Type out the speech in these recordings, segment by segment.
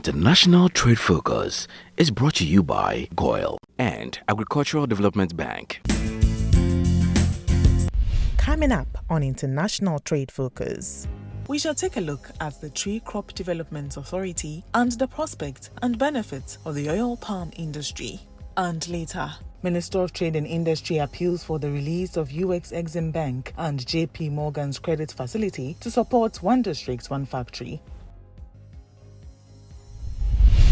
International Trade Focus is brought to you by GOIL and Agricultural Development Bank. Coming up on International Trade Focus, we shall take a look at the Tree Crop Development Authority and the prospects and benefits of the oil palm industry. And later, Minister of Trade and Industry appeals for the release of UX Exim Bank and JP Morgan's credit facility to support One District, One Factory.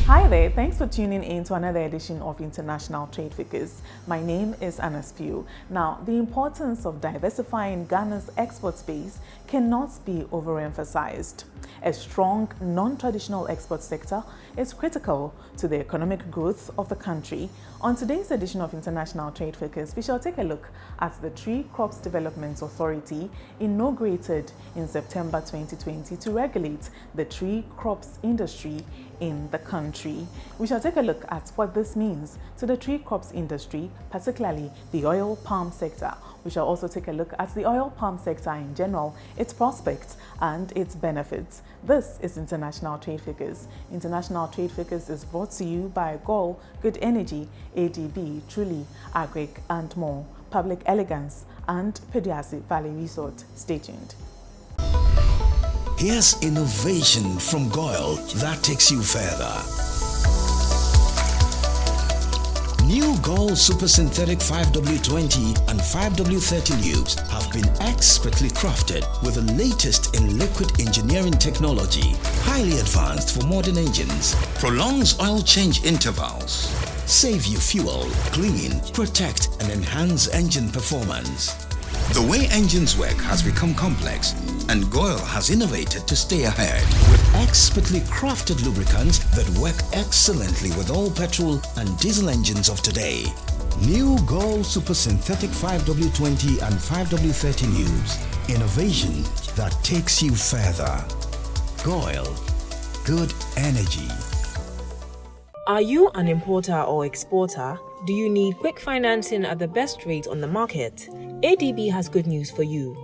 Hi there, thanks for tuning in to another edition of International Trade Focus. My name is Anna Spew. Now, the importance of diversifying Ghana's export space cannot be overemphasized. A strong, non-traditional export sector is critical to the economic growth of the country. On today's edition of International Trade Focus, we shall take a look at the Tree Crops Development Authority, inaugurated in September 2020 to regulate the tree crops industry in the country. We shall take a look at what this means to the tree crops industry, particularly the oil palm sector. We shall also take a look at the oil palm sector in general, its prospects and its benefits. This is International Trade Focus. International Trade Focus is brought to you by GOIL, Good Energy, ADB, Truly, Agric and more, Public Elegance and Peduase Valley Resort. Stay tuned. Here's innovation from GOIL that takes you further. New GOIL Super Synthetic 5W20 and 5W30 lubes have been expertly crafted with the latest in liquid engineering technology, highly advanced for modern engines, prolongs oil change intervals, save you fuel, clean, protect and enhance engine performance. The way engines work has become complex, and GOIL has innovated to stay ahead with expertly crafted lubricants that work excellently with all petrol and diesel engines of today. New GOIL Super Synthetic 5W20 and 5W30 lubes. Innovation that takes you further. GOIL. Good energy. Are you an importer or exporter? Do you need quick financing at the best rate on the market? ADB has good news for you.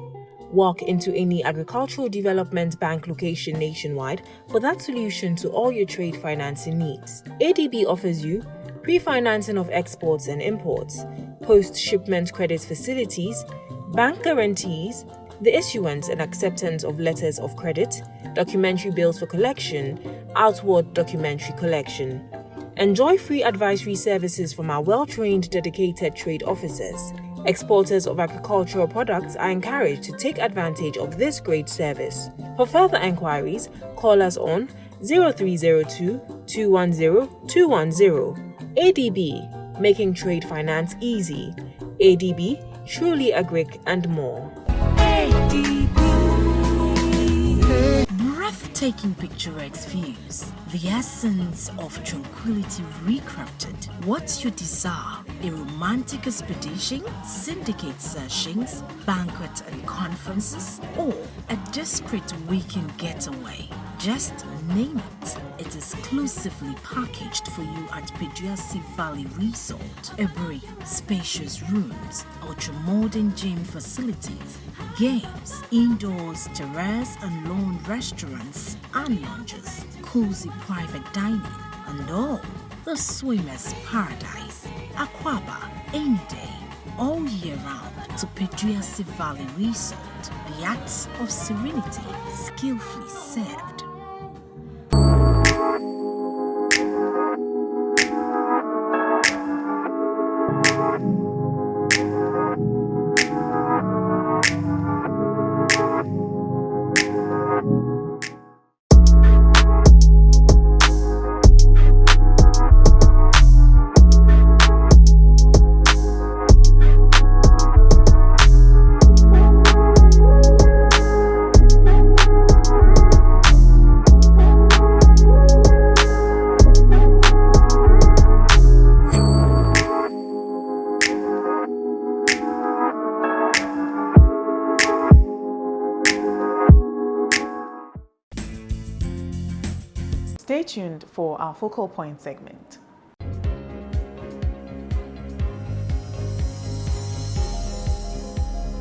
Walk into any agricultural development bank location nationwide for that solution to all your trade financing needs. ADB offers you pre-financing of exports and imports, post-shipment credit facilities, bank guarantees, the issuance and acceptance of letters of credit, documentary bills for collection, outward documentary collection. Enjoy free advisory services from our well-trained, dedicated trade officers. Exporters of agricultural products are encouraged to take advantage of this great service. For further enquiries, call us on 0302 210 210. ADB, making trade finance easy. ADB, Truly Agric and more. Breathtaking picturesque views, the essence of tranquility recrafted. What's your desire? A romantic expedition, syndicate sessions, banquet and conferences, or a discreet weekend getaway? Just name it. It's exclusively packaged for you at Peduase Valley Resort. Every spacious rooms, ultra-modern gym facilities, games, indoors, terrace and lawn restaurants and lounges, cozy private dining, and all the swimmer's paradise. Aquaba, any day, all year round to Peduase Valley Resort. The acts of serenity, skillfully served. Stay tuned for our focal point segment.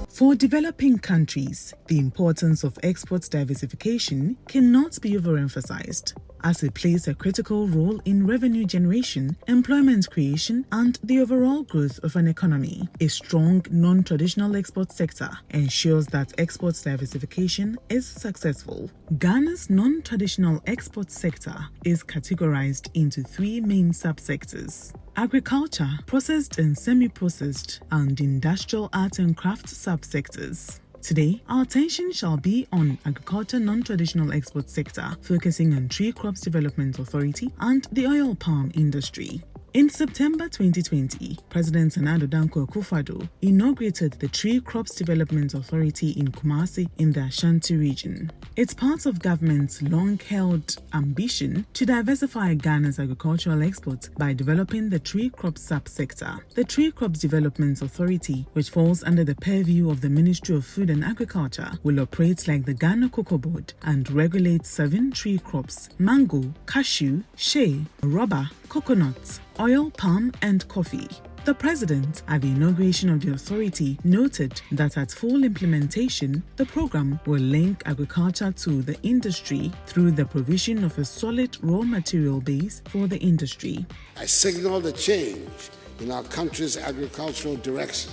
For developing countries, the importance of export diversification cannot be overemphasized. as it plays a critical role in revenue generation, employment creation, and the overall growth of an economy. A strong non-traditional export sector ensures that export diversification is successful. Ghana's non-traditional export sector is categorized into three main subsectors: agriculture, processed and semi-processed, and industrial art and craft subsectors. Today, our attention shall be on agriculture non-traditional export sector, focusing on Tree Crops Development Authority and the oil palm industry. In September 2020, President Nana Addo Dankwa Akufo-Addo inaugurated the Tree Crops Development Authority in Kumasi in the Ashanti region. It's part of government's long-held ambition to diversify Ghana's agricultural exports by developing the tree crops subsector. The Tree Crops Development Authority, which falls under the purview of the Ministry of Food and Agriculture, will operate like the Ghana Cocoa Board and regulate 7 tree crops: mango, cashew, shea, rubber, coconut, oil palm, and coffee. The president, at the inauguration of the authority, noted that at full implementation, the program will link agriculture to the industry through the provision of a solid raw material base for the industry. I signaled a change in our country's agricultural direction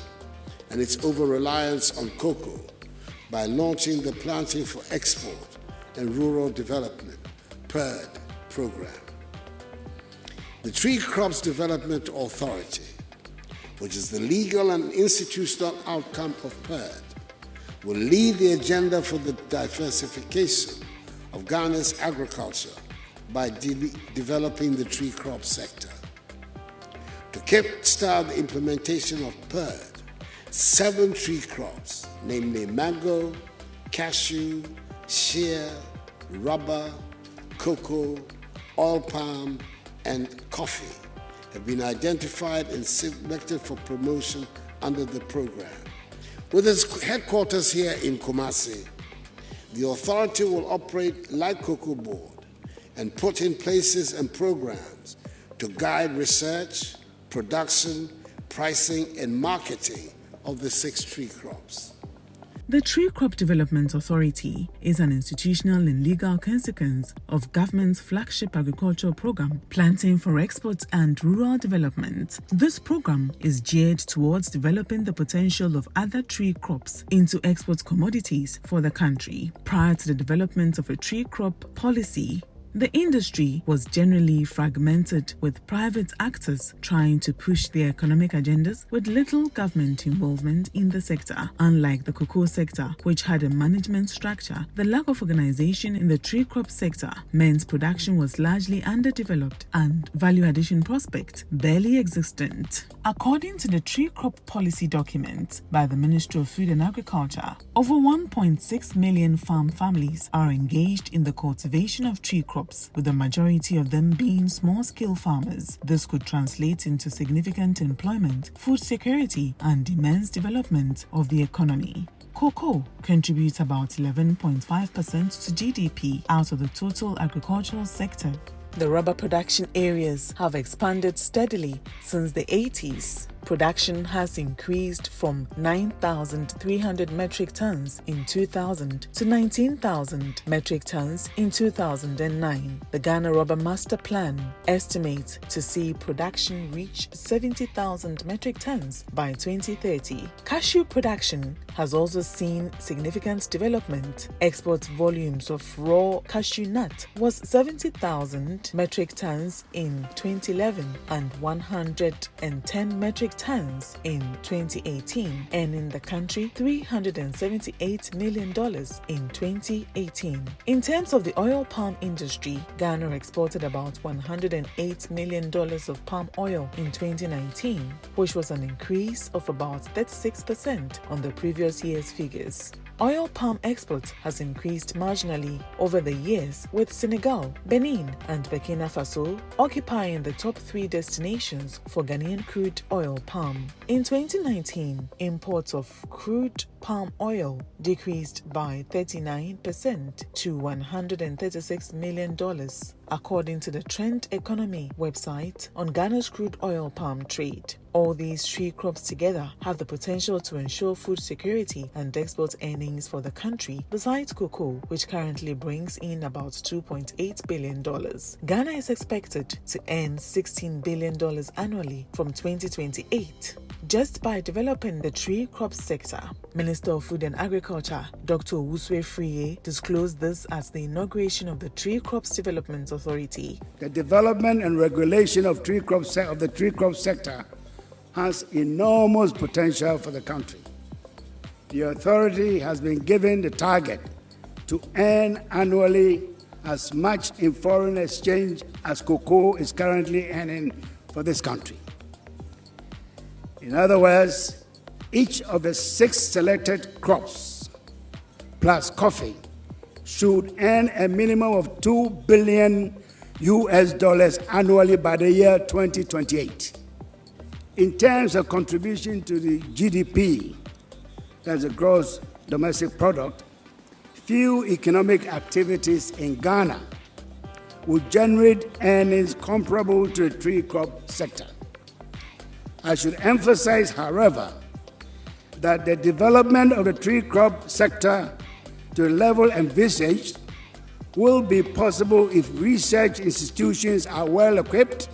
and its over-reliance on cocoa by launching the Planting for Export and Rural Development (PERD) program. The Tree Crops Development Authority, which is the legal and institutional outcome of PERD, will lead the agenda for the diversification of Ghana's agriculture by developing the tree crop sector. To kickstart the implementation of PERD, 7 tree crops, namely mango, cashew, shea, rubber, cocoa, oil palm, and coffee, have been identified and selected for promotion under the program. With its headquarters here in Kumasi, the authority will operate like Cocoa Board and put in places and programs to guide research, production, pricing, and marketing of the 6 tree crops. The Tree Crop Development Authority is an institutional and legal consequence of government's flagship agricultural program, Planting for Export and Rural Development. This program is geared towards developing the potential of other tree crops into export commodities for the country. Prior to the development of a tree crop policy, the industry was generally fragmented, with private actors trying to push their economic agendas with little government involvement in the sector. Unlike the cocoa sector, which had a management structure, the lack of organization in the tree crop sector meant production was largely underdeveloped and value addition prospects barely existent. According to the tree crop policy document by the Ministry of Food and Agriculture, over 1.6 million farm families are engaged in the cultivation of tree crops, with the majority of them being small-scale farmers. This could translate into significant employment, food security, and immense development of the economy. Cocoa contributes about 11.5% to GDP out of the total agricultural sector. The rubber production areas have expanded steadily since the 80s. Production has increased from 9,300 metric tons in 2000 to 19,000 metric tons in 2009. The Ghana Rubber Master Plan estimates to see production reach 70,000 metric tons by 2030. Cashew production has also seen significant development. Export volumes of raw cashew nut was 70,000 metric tons in 2011 and 110 metric tons in 2018, earning the country $378 million in 2018. In terms of the oil palm industry, Ghana exported about $108 million of palm oil in 2019, which was an increase of about 36% on the previous year's figures. Oil palm export has increased marginally over the years, with Senegal, Benin, and Burkina Faso occupying the top 3 destinations for Ghanaian crude oil palm. In 2019, imports of crude palm oil decreased by 39% to $136 million, according to the Trend Economy website on Ghana's crude oil palm trade. All these tree crops together have the potential to ensure food security and export earnings for the country, besides cocoa, which currently brings in about $2.8 billion. Ghana is expected to earn $16 billion annually from 2028. Just by developing the tree crop sector. Minister of Food and Agriculture, Dr. Owusue Friye, disclosed this at the inauguration of the Tree Crops Development Authority. The development and regulation of the tree crop sector has enormous potential for the country. The authority has been given the target to earn annually as much in foreign exchange as cocoa is currently earning for this country. In other words, each of the 6 selected crops, plus coffee, should earn a minimum of $2 billion annually by the year 2028. In terms of contribution to the GDP, that's the gross domestic product, few economic activities in Ghana would generate earnings comparable to the tree crop sector. I should emphasize, however, that the development of the tree crop sector to a level envisaged will be possible if research institutions are well equipped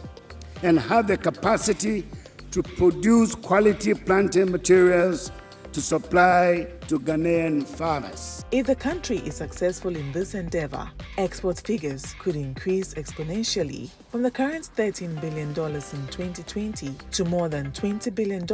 and have the capacity to produce quality planting materials to supply to Ghanaian farmers. If the country is successful in this endeavor, export figures could increase exponentially from the current $13 billion in 2020 to more than $20 billion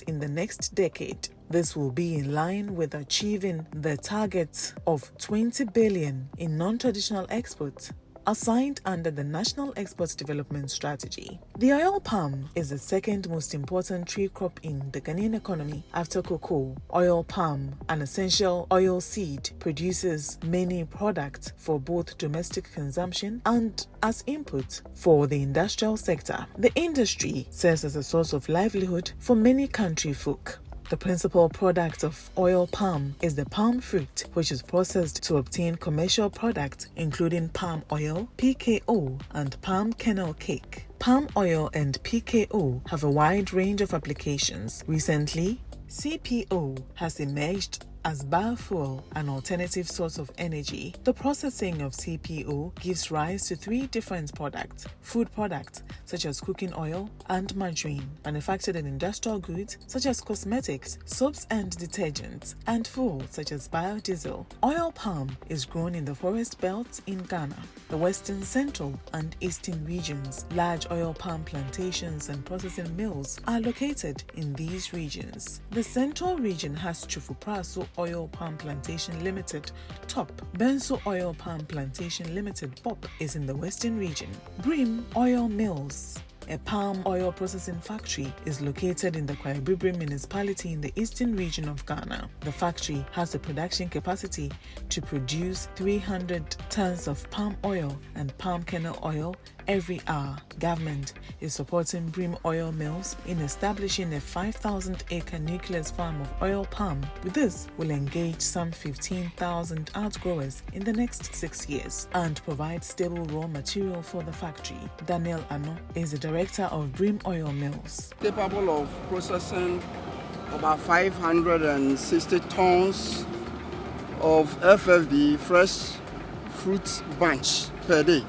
in the next decade. This will be in line with achieving the target of $20 billion in non-traditional exports assigned under the National Export Development Strategy. The oil palm is the second most important tree crop in the Ghanaian economy after cocoa. Oil palm, an essential oil seed, produces many products for both domestic consumption and as input for the industrial sector. The industry serves as a source of livelihood for many country folk. The principal product of oil palm is the palm fruit, which is processed to obtain commercial products including palm oil, PKO, and palm kernel cake. Palm oil and PKO have a wide range of applications. Recently, CPO has emerged as biofuel, an alternative source of energy. The processing of CPO gives rise to 3 different products: food products such as cooking oil and margarine, manufactured in industrial goods such as cosmetics, soaps and detergents, and fuel such as biodiesel. Oil palm is grown in the forest belts in Ghana, the western, central and eastern regions. Large oil palm plantations and processing mills are located in these regions. The central region has Chufupraso Oil Palm Plantation Limited, TOP. Benso Oil Palm Plantation Limited, BOP, is in the western region. Brim Oil Mills, a palm oil processing factory, is located in the Kwaibibrim municipality in the eastern region of Ghana. The factory has the production capacity to produce 300 tons of palm oil and palm kernel oil every hour. Government is supporting Brim Oil Mills in establishing a 5,000-acre nucleus farm of oil palm. With this, will engage some 15,000 outgrowers in the next 6 years and provide stable raw material for the factory. Daniel Ano is the director of Brim Oil Mills. Capable of processing about 560 tons of FFB, fresh fruit bunch, per day.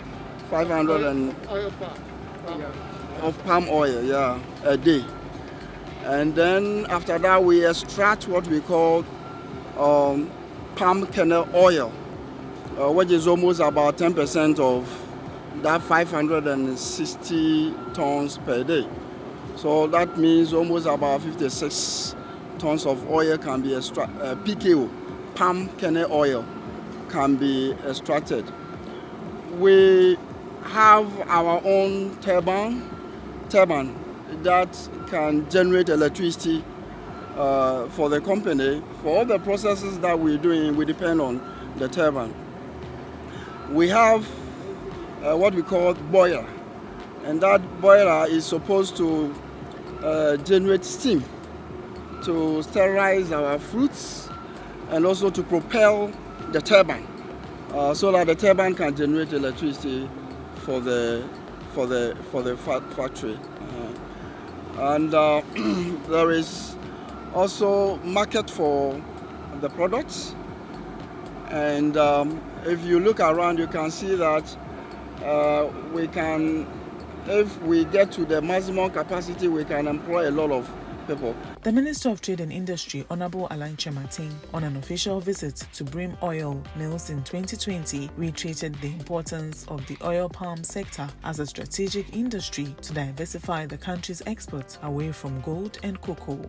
500 of palm oil, a day. And then after that, we extract what we call palm kernel oil, which is almost about 10% of that 560 tons per day. So that means almost about 56 tons of oil can be extracted. PKO, palm kernel oil, can be extracted. We have our own turbine that can generate electricity for the company. For all the processes that we're doing, we depend on the turbine. We have what we call boiler, and that boiler is supposed to generate steam to sterilize our fruits and also to propel the turbine, so that the turbine can generate electricity for the factory. And there is also market for the products. And if you look around, you can see that we can, if we get to the maximum capacity, we can employ a lot of people. The Minister of Trade and Industry, Honorable Alain Kyerematen, on an official visit to Brim Oil Mills in 2020, reiterated the importance of the oil palm sector as a strategic industry to diversify the country's exports away from gold and cocoa.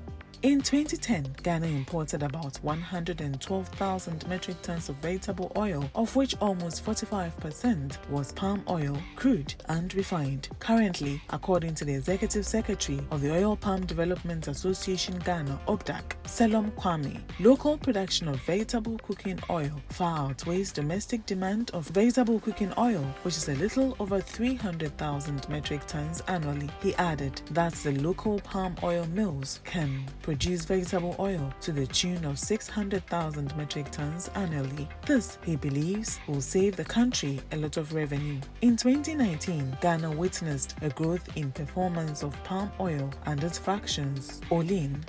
In 2010, Ghana imported about 112,000 metric tons of vegetable oil, of which almost 45% was palm oil, crude and refined. Currently, according to the Executive Secretary of the Oil Palm Development Association Ghana, OPDAC, Selom Kwame, local production of vegetable cooking oil far outweighs domestic demand of vegetable cooking oil, which is a little over 300,000 metric tons annually. He added that the local palm oil mills can produce vegetable oil to the tune of 600,000 metric tons annually. This, he believes, will save the country a lot of revenue. In 2019, Ghana witnessed a growth in performance of palm oil and its fractions, olein.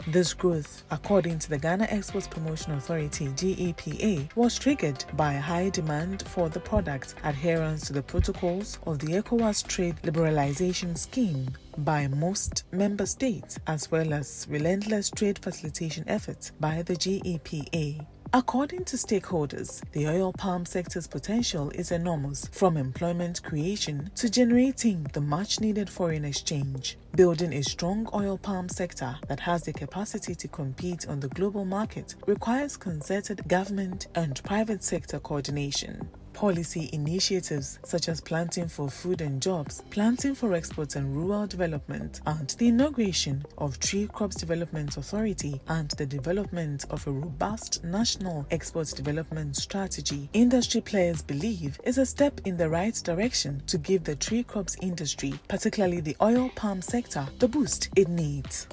This growth, according to the Ghana Exports Promotion Authority (GEPA), was triggered by a high demand for the product, adherence to the protocols of the ECOWAS Trade Liberalization Scheme by most member states, as well as relentless trade facilitation efforts by the GEPA. According to stakeholders, the oil palm sector's potential is enormous, from employment creation to generating the much-needed foreign exchange. Building a strong oil palm sector that has the capacity to compete on the global market requires concerted government and private sector coordination. Policy initiatives such as Planting for Food and Jobs, Planting for Exports and Rural Development, and the inauguration of Tree Crops Development Authority and the development of a robust national exports development strategy, industry players believe is a step in the right direction to give the tree crops industry, particularly the oil palm sector, the boost it needs.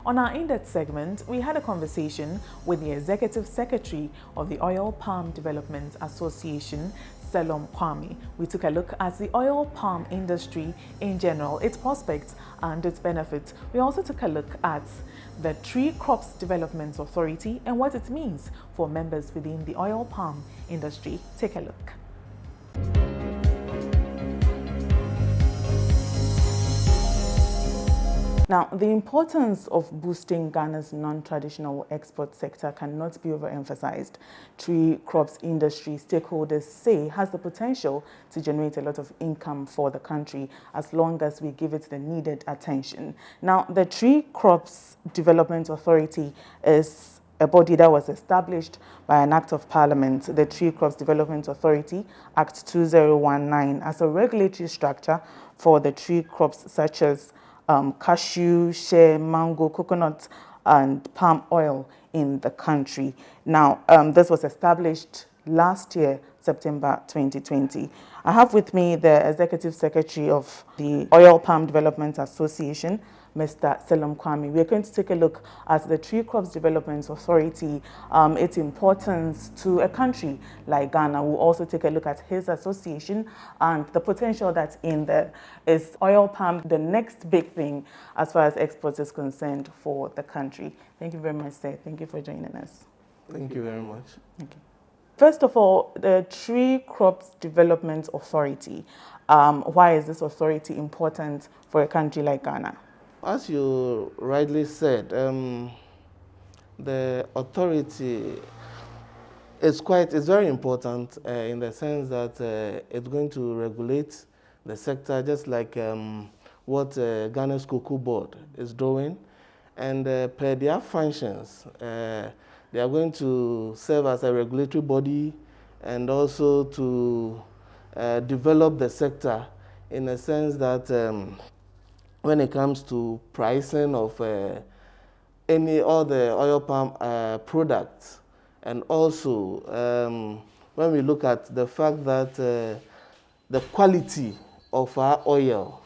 On our in-depth segment, we had a conversation with the Executive Secretary of the Oil Palm Development Association, Selom Kwame. We took a look at the oil palm industry in general, its prospects and its benefits. We also took a look at the Tree Crops Development Authority and what it means for members within the oil palm industry. Take a look. Now, the importance of boosting Ghana's non-traditional export sector cannot be overemphasized. Tree crops industry stakeholders say has the potential to generate a lot of income for the country as long as we give it the needed attention. Now, the Tree Crops Development Authority is a body that was established by an Act of Parliament, the Tree Crops Development Authority, Act 2019, as a regulatory structure for the tree crops such as cashew, shea, mango, coconut, and palm oil in the country. Now, this was established last year, September 2020. I have with me the Executive Secretary of the Oil Palm Development Association, Mr. Selom Kwame. We're going to take a look at the Tree Crops Development Authority, its importance to a country like Ghana. We'll also take a look at his association and the potential that's in there. Is oil palm the next big thing as far as exports is concerned for the country? Thank you very much, sir. Thank you for joining us. Thank you very much. Okay. First of all, the Tree Crops Development Authority. Why is this authority important for a country like Ghana? As you rightly said, the authority is very important in the sense that it's going to regulate the sector just like what Ghana's Cocoa Board is doing. And per their functions, they are going to serve as a regulatory body and also to develop the sector in a sense that when it comes to pricing of all the oil palm products, and also when we look at the fact that the quality of our oil,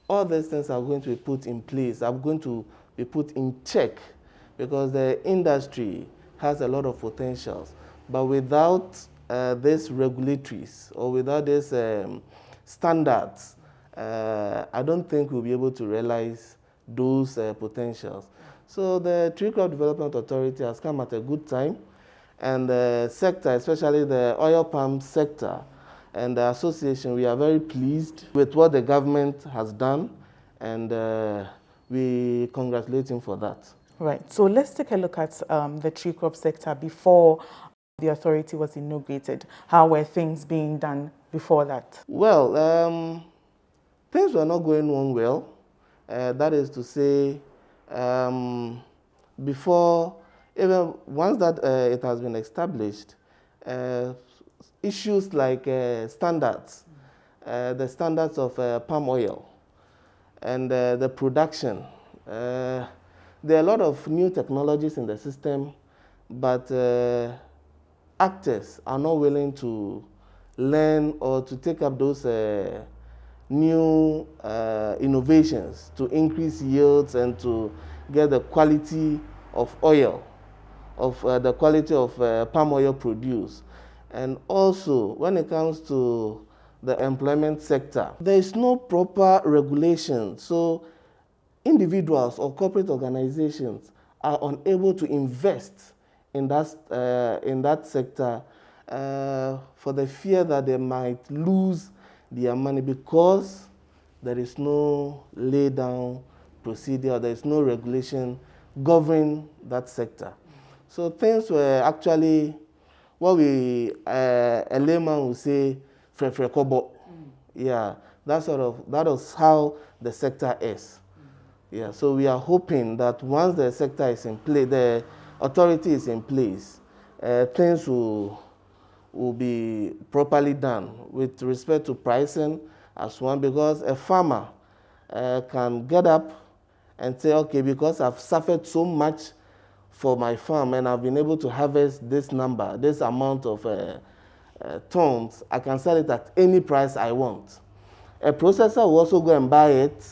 all these things are going to be put in place, are going to be put in check because the industry has a lot of potentials. But without these regulatories or without these standards, I don't think we'll be able to realize those potentials. So the Tree Crop Development Authority has come at a good time, and the sector, especially the oil palm sector and the association, we are very pleased with what the government has done, and we congratulate him for that. Right. So let's take a look at the tree crop sector before the authority was inaugurated. How were things being done before that? Well, things were not going on well. That is to say, before, even once that it has been established, issues like standards, the standards of palm oil and the production, there are a lot of new technologies in the system, but actors are not willing to learn or to take up those new innovations to increase yields and to get the quality of oil, of the quality of palm oil produced. And also, when it comes to the employment sector, there is no proper regulation. So individuals or corporate organizations are unable to invest in that sector for the fear that they might lose their money because there is no lay down procedure, there is no regulation governing that sector. So things were actually what we, a layman would say, kobo. Yeah, that was how the sector is. Yeah, so we are hoping that once the sector is in place, the authority is in place, things will be properly done with respect to pricing as one, because a farmer can get up and say, okay, because I've suffered so much for my farm and I've been able to harvest this number, this amount of tons, I can sell it at any price I want. A processor will also go and buy it,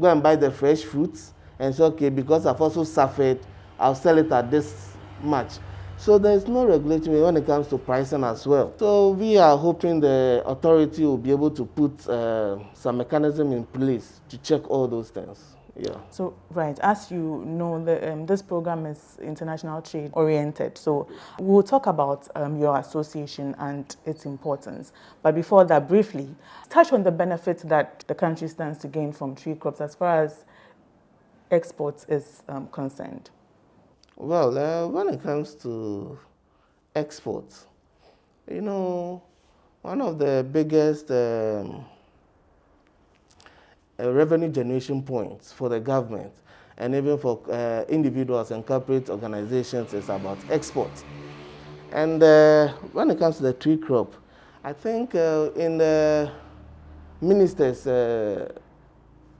go and buy the fresh fruits and say, okay, because I've also suffered, I'll sell it at this much. So there's no regulation when it comes to pricing as well. So we are hoping the authority will be able to put some mechanism in place to check all those things. Yeah. So, right, as you know, this program is international trade oriented. So we'll talk about your association and its importance. But before that, briefly, touch on the benefits that the country stands to gain from tree crops as far as exports is concerned. Well, when it comes to exports, you know, one of the biggest revenue generation points for the government and even for individuals and corporate organizations is about export. And when it comes to the tree crop, I think in the minister's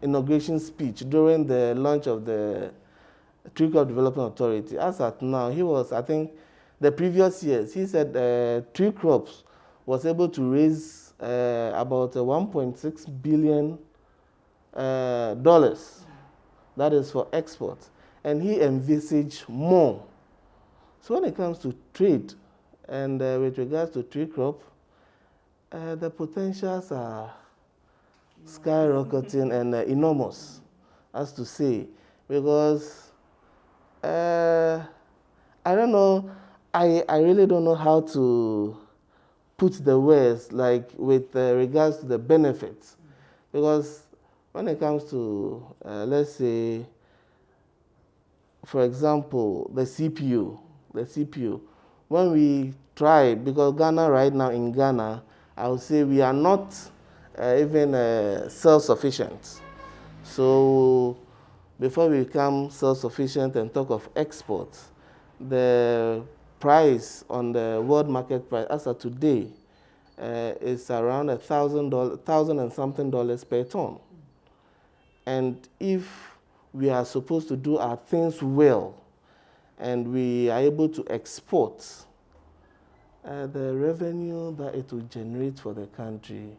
inauguration speech during the launch of the Tree Crop Development Authority, as at now, he was, I think, the previous years, he said tree crops was able to raise about $1.6 billion. That is for export, and he envisaged more. So when it comes to trade and with regards to tree crop, the potentials are skyrocketing and enormous, as to say, because I don't know, I really don't know how to put the words like with regards to the benefits, because when it comes to, let's say, for example, the CPU, when we try, because Ghana right now, in Ghana, I would say we are not even self-sufficient. So before we become self-sufficient and talk of exports, the price on the world market price as of today is around $1,000 and something per ton. And if we are supposed to do our things well and we are able to export, the revenue that it will generate for the country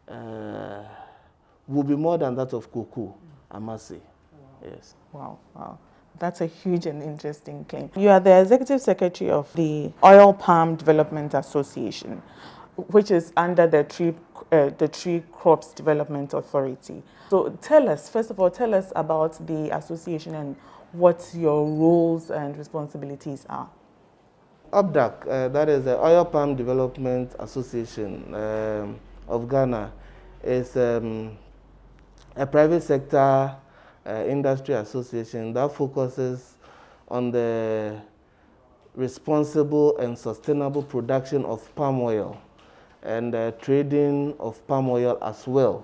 will be more than that of cocoa, I must say. Wow. Yes. Wow. That's a huge and interesting claim. You are the Executive Secretary of the Oil Palm Development Association, which is under the Tree Crops Development Authority. So tell us, first of all, tell us about the association and what your roles and responsibilities are. OPDAC, that is the Oil Palm Development Association of Ghana, is a private sector industry association that focuses on the responsible and sustainable production of palm oil and trading of palm oil as well.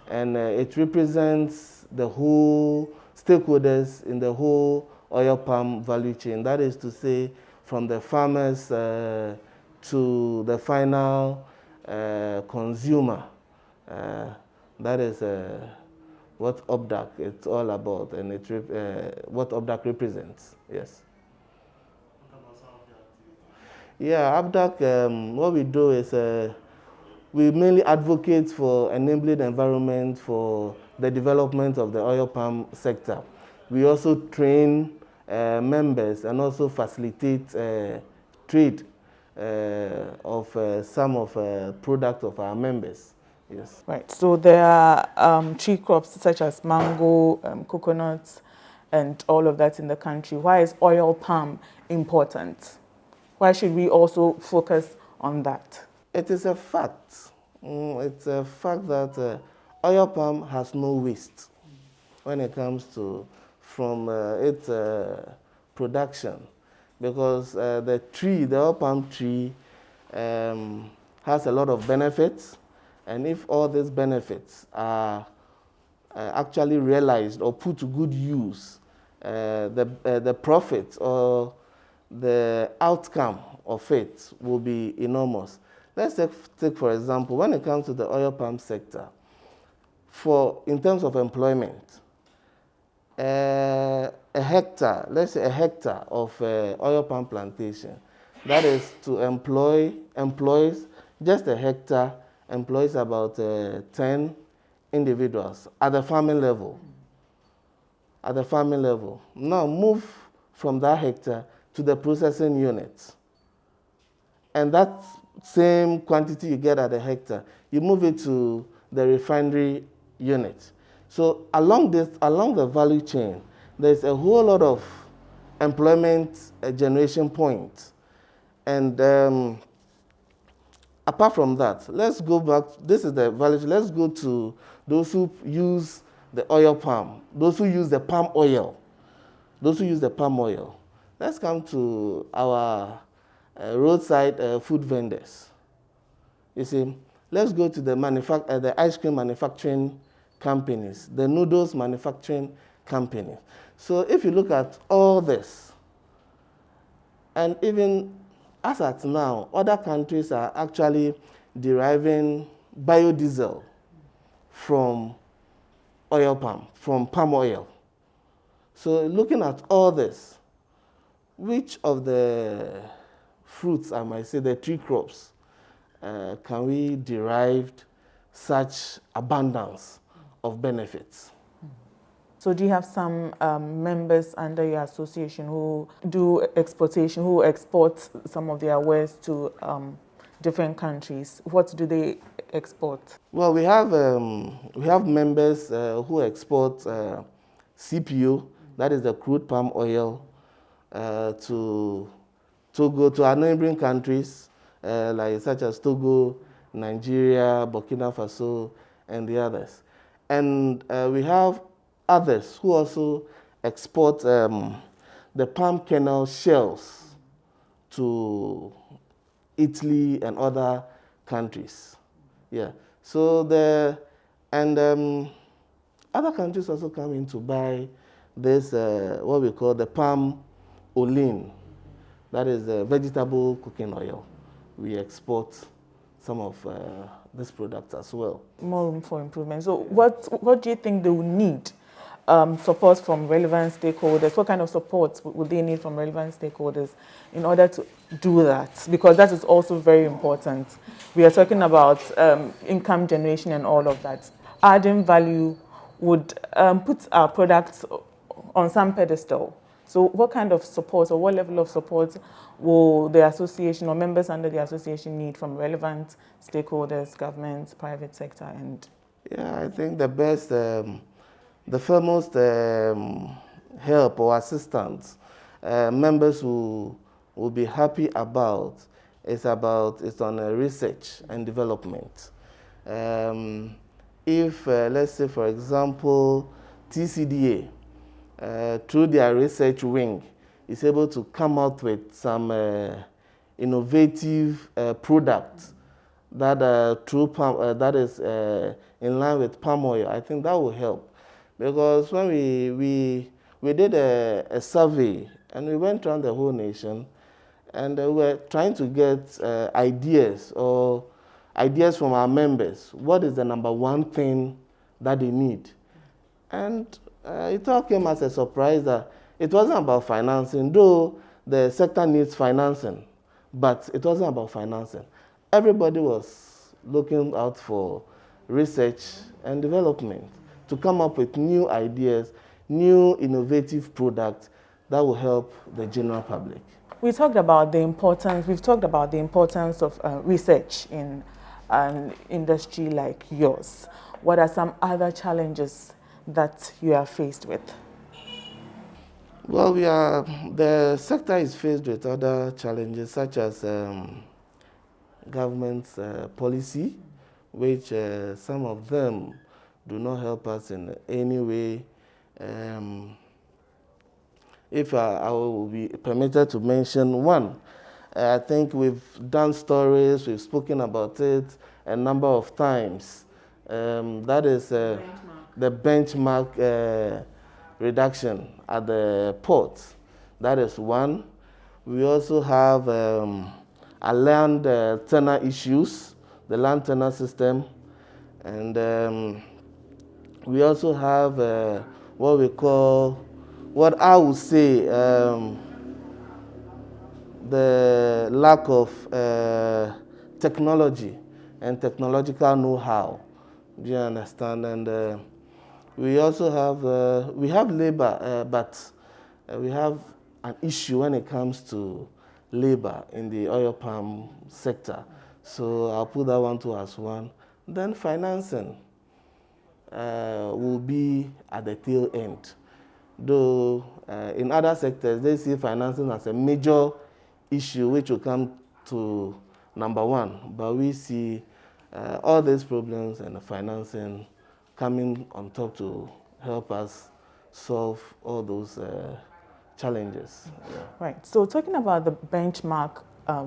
And it represents the whole stakeholders in the whole oil palm value chain. That is to say, from the farmers to the final consumer. That is what OPDAC is all about, and what OPDAC represents. Yes. Yeah, OPDAC, what we do is we mainly advocate for enabling the environment for the development of the oil palm sector. We also train members and also facilitate trade of some of products of our members. Yes. Right. So there are tree crops such as mango, coconuts, and all of that in the country. Why is oil palm important? Why should we also focus on that? It is a fact. It's a fact that oil palm has no waste when it comes to from its production, because the oil palm tree, has a lot of benefits. And if all these benefits are actually realized or put to good use, the profit or the outcome of it will be enormous. Let's take for example, when it comes to the oil palm sector, in terms of employment, a hectare, let's say a hectare of oil palm plantation, that is to employs just a hectare, employs about 10 individuals at the farming level. At the farming level. Now move from that hectare to the processing unit. And that same quantity you get at the hectare, you move it to the refinery unit. So along the value chain, there's a whole lot of employment generation points. And apart from that, let's go back, this is the value, let's go to those who use the oil palm, those who use the palm oil. Those who use the palm oil. Let's come to our roadside food vendors. You see, let's go to the ice cream manufacturing companies, the noodles manufacturing companies. So if you look at all this, and even as at now, other countries are actually deriving biodiesel from oil palm, from palm oil. So looking at all this, which of the fruits, I might say, the tree crops, can we derive such abundance of benefits? So do you have some members under your association who do exportation, who export some of their wares to different countries? What do they export? Well, we have members who export CPO, that is the crude palm oil, to Togo, to our neighboring countries, such as Togo, Nigeria, Burkina Faso, and the others. And we have others who also export the palm kernel shells to Italy and other countries. Yeah. So other countries also come in to buy this what we call the palm olein. That is the vegetable cooking oil. We export some of this product as well. More room for improvement. So what do you think they will need? Support from relevant stakeholders. What kind of support would they need from relevant stakeholders in order to do that? Because that is also very important. We are talking about income generation and all of that. Adding value would put our products on some pedestal So what kind of support or what level of support will the association or members under the association need from relevant stakeholders, government, private sector, and? Yeah, I think the best, the foremost help or assistance members will be happy about is on research and development. If, let's say, for example, TCDA, through their research wing, is able to come out with some innovative products that that is in line with palm oil, I think that will help. Because when we did a survey and we went around the whole nation, and we were trying to get ideas from our members. What is the number one thing that they need? And it all came as a surprise that it wasn't about financing, though the sector needs financing, but it wasn't about financing. Everybody was looking out for research and development to come up with new ideas, new innovative products that will help the general public. We've talked about the importance of research in an industry like yours. What are some other challenges that you are faced with? Well, the sector is faced with other challenges such as government's policy, which some of them do not help us in any way. If I will be permitted to mention one, I think we've done stories, we've spoken about it a number of times. That is the benchmark reduction at the port. That is one. We also have a land tenure issues, the land tenure system. And we also have what I would say, the lack of technology and technological know-how. Do you understand? And we also have labor, but we have an issue when it comes to labor in the oil palm sector. So I'll put that one too as one. Then financing will be at the tail end. Though in other sectors, they see financing as a major issue which will come to number one. But we see all these problems and the financing coming on top to help us solve all those challenges. Yeah. Right. So talking about the benchmark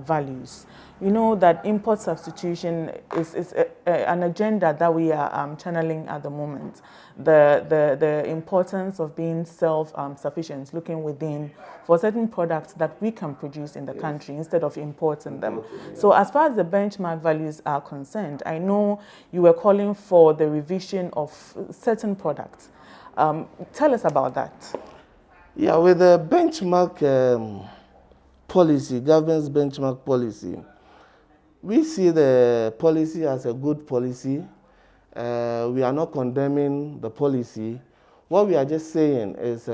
values, you know that import substitution is an agenda that we are channeling at the moment. The importance of being self-sufficient, looking within for certain products that we can produce in the country instead of importing them. So as far as the benchmark values are concerned, I know you were calling for the revision of certain products. Tell us about that. Yeah, with the benchmark policy, government's benchmark policy, we see the policy as a good policy. We are not condemning the policy. What we are just saying is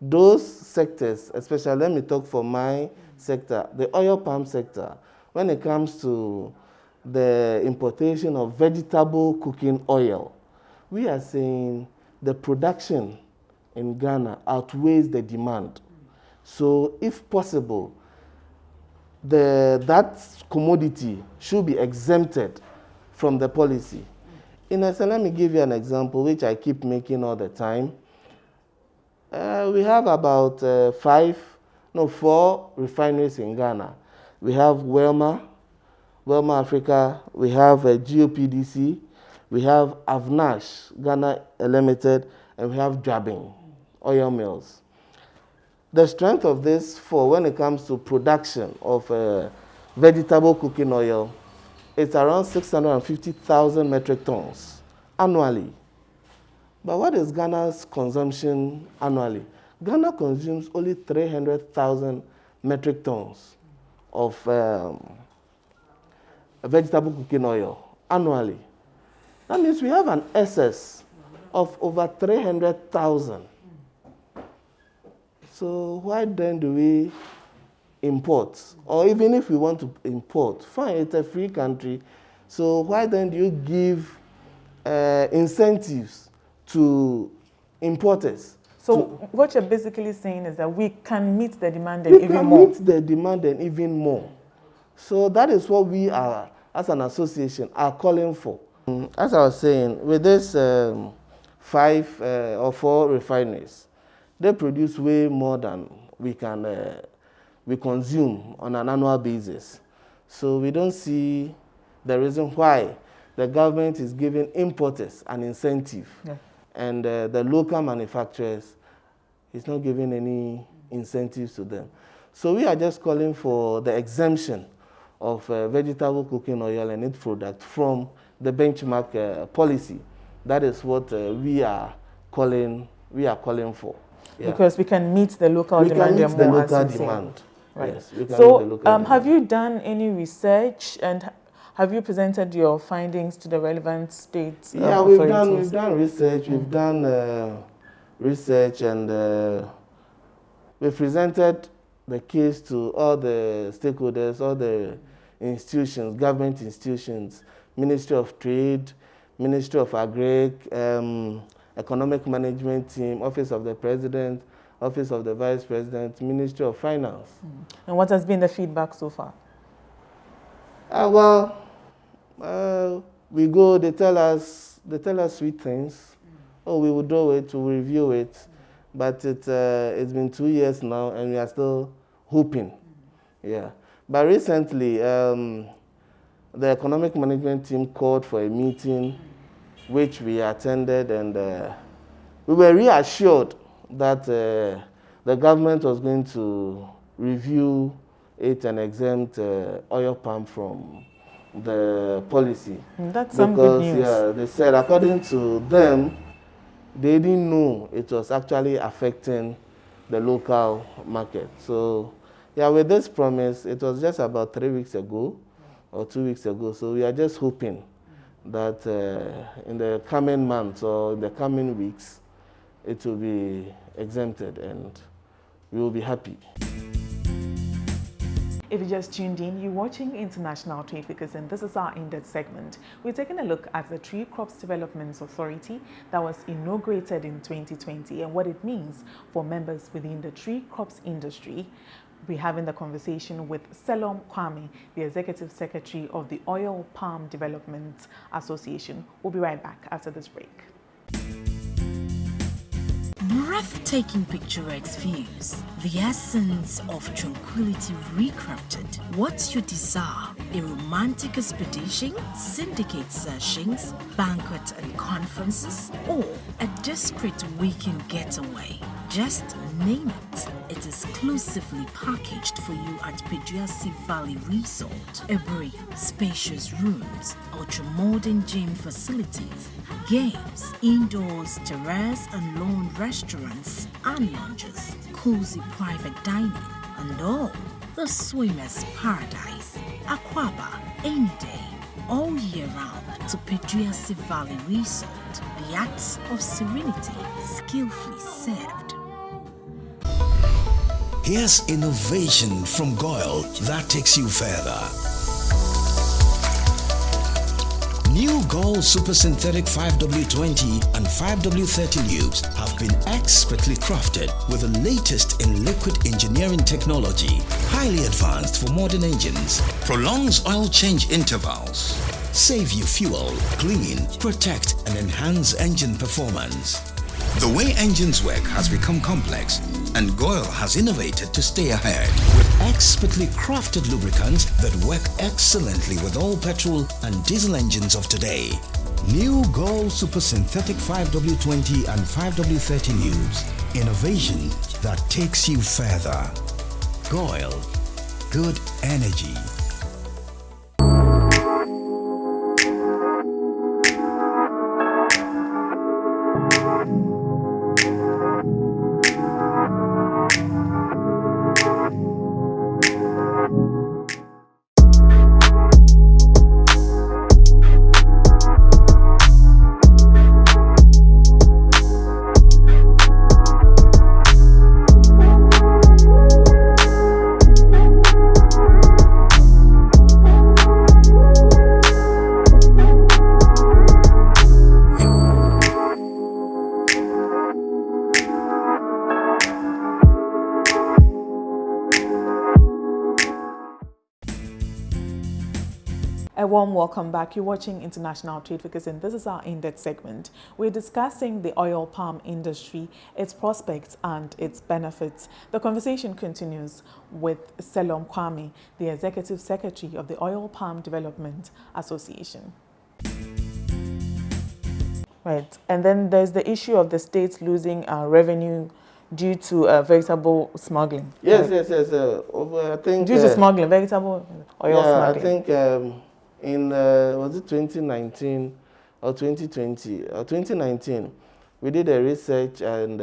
those sectors, especially let me talk for my sector, the oil palm sector, when it comes to the importation of vegetable cooking oil, we are saying the production in Ghana outweighs the demand. So if possible, that commodity should be exempted from the policy. Let me give you an example, which I keep making all the time. We have about 4 refineries in Ghana. We have Welma Africa, we have GOPDC, we have Avnash, Ghana Limited, and we have Jabin oil mills. The strength of this when it comes to production of vegetable cooking oil, it's around 650,000 metric tons annually. But what is Ghana's consumption annually? Ghana consumes only 300,000 metric tons of vegetable cooking oil annually. That means we have an excess of over 300,000. So why then do we import? Or even if we want to import, fine, it's a free country. So why then do you give incentives to importers? So what you're basically saying is that we can meet the demand and even more. We can meet the demand and even more. So that is what we are, as an association, are calling for. As I was saying, with this 5 or 4 refineries, they produce way more than we consume on an annual basis. So we don't see the reason why the government is giving importers an incentive, and the local manufacturers is not giving any incentives to them. So we are just calling for the exemption of vegetable cooking oil and its product from the benchmark policy. That is what we are calling for. Yeah. Because we can meet the local demand. We can meet the local demand. Right. Yes, we can so meet the local demand. Have you done any research, and have you presented your findings to the relevant states? Yeah, we've done research. We've done research, and we presented the case to all the stakeholders, all the institutions, government institutions, Ministry of Trade, Ministry of Agri, Economic Management Team, Office of the President, Office of the Vice President, Ministry of Finance. And what has been the feedback so far? We go, they tell us sweet things. Oh, we will do it, we'll review it. But it's been 2 years now, and we are still hoping. Yeah. But recently, the Economic Management Team called for a meeting, which we attended, and we were reassured that the government was going to review it and exempt oil palm from the policy. That's some good news. Yeah, they said according to them, they didn't know it was actually affecting the local market. So yeah, with this promise, it was just about 3 weeks ago or 2 weeks ago. So we are just hoping that in the coming months or in the coming weeks, it will be exempted and we will be happy. If you just tuned in, you're watching International Trade Figures, and this is our in-depth segment. We're taking a look at the Tree Crops Development Authority that was inaugurated in 2020 and what it means for members within the tree crops industry. We're having the conversation with Selom Kwame, the Executive Secretary of the Oil Palm Development Association. We'll be right back after this break. Breathtaking picturesque views, the essence of tranquility recrafted. What's your desire? A romantic expedition, syndicate sessions, banquet and conferences, or a discreet weekend getaway? Just name it. It is exclusively packaged for you at Peduasi Valley Resort. Every spacious rooms, ultra-modern gym facilities, games, indoors, terrace and lawn restaurants and lounges, cozy private dining, and all the swimmer's paradise. Aquaba, any day, all year round to Peduasi Valley Resort. The acts of serenity, skillfully served. Here's innovation from Goyle that takes you further. New Goyle Super Synthetic 5W20 and 5W30 lubes have been expertly crafted with the latest in liquid engineering technology, highly advanced for modern engines, prolongs oil change intervals, save you fuel, clean, protect and enhance engine performance. The way engines work has become complex, and Goyle has innovated to stay ahead with expertly crafted lubricants that work excellently with all petrol and diesel engines of today. New Goyle Super Synthetic 5W20 and 5W30 lubes. Innovation that takes you further. Goyle. Good energy. warm welcome back. You're watching International Trade Focus, and this is our in-depth segment. We're discussing the oil palm industry, its prospects and its benefits. The conversation continues with Selom Kwame, the Executive Secretary of the Oil Palm Development Association. Right, and then there's the issue of the states losing revenue due to vegetable smuggling. Yes, yes, yes. I think due to smuggling, vegetable oil smuggling. I think in was it 2019 or 2020 or 2019, we did a research and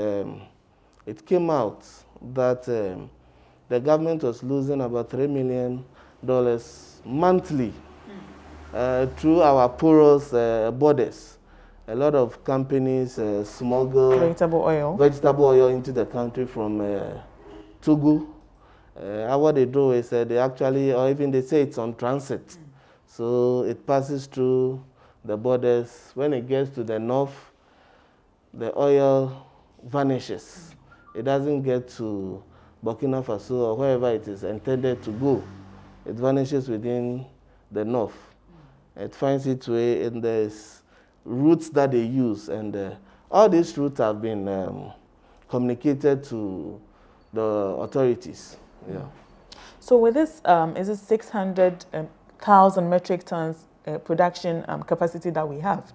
it came out that the government was losing about $3 million monthly through our porous borders. A lot of companies smuggle vegetable oil into the country from Togo. What they do is they actually, or even they say it's on transit. So it passes through the borders. When it gets to the north, the oil vanishes. It doesn't get to Burkina Faso or wherever it is intended to go. It vanishes within the north. It finds its way in the routes that they use, and all these routes have been communicated to the authorities. Yeah. So with this, is it 600,000 metric tons production capacity that we have?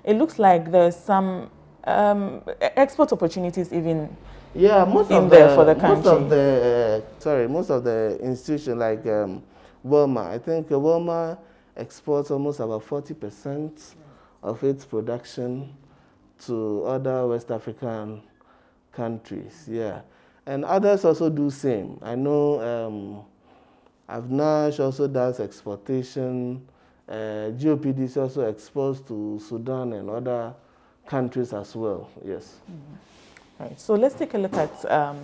It looks like there's some export opportunities even most of the institutions like Walmart. I think Walmart exports almost about 40% of its production to other West African countries. Yeah, and others also do same. I know Avnash also does exportation. GOPD is also exposed to Sudan and other countries as well. Yes. Mm-hmm. Right. So let's take a look at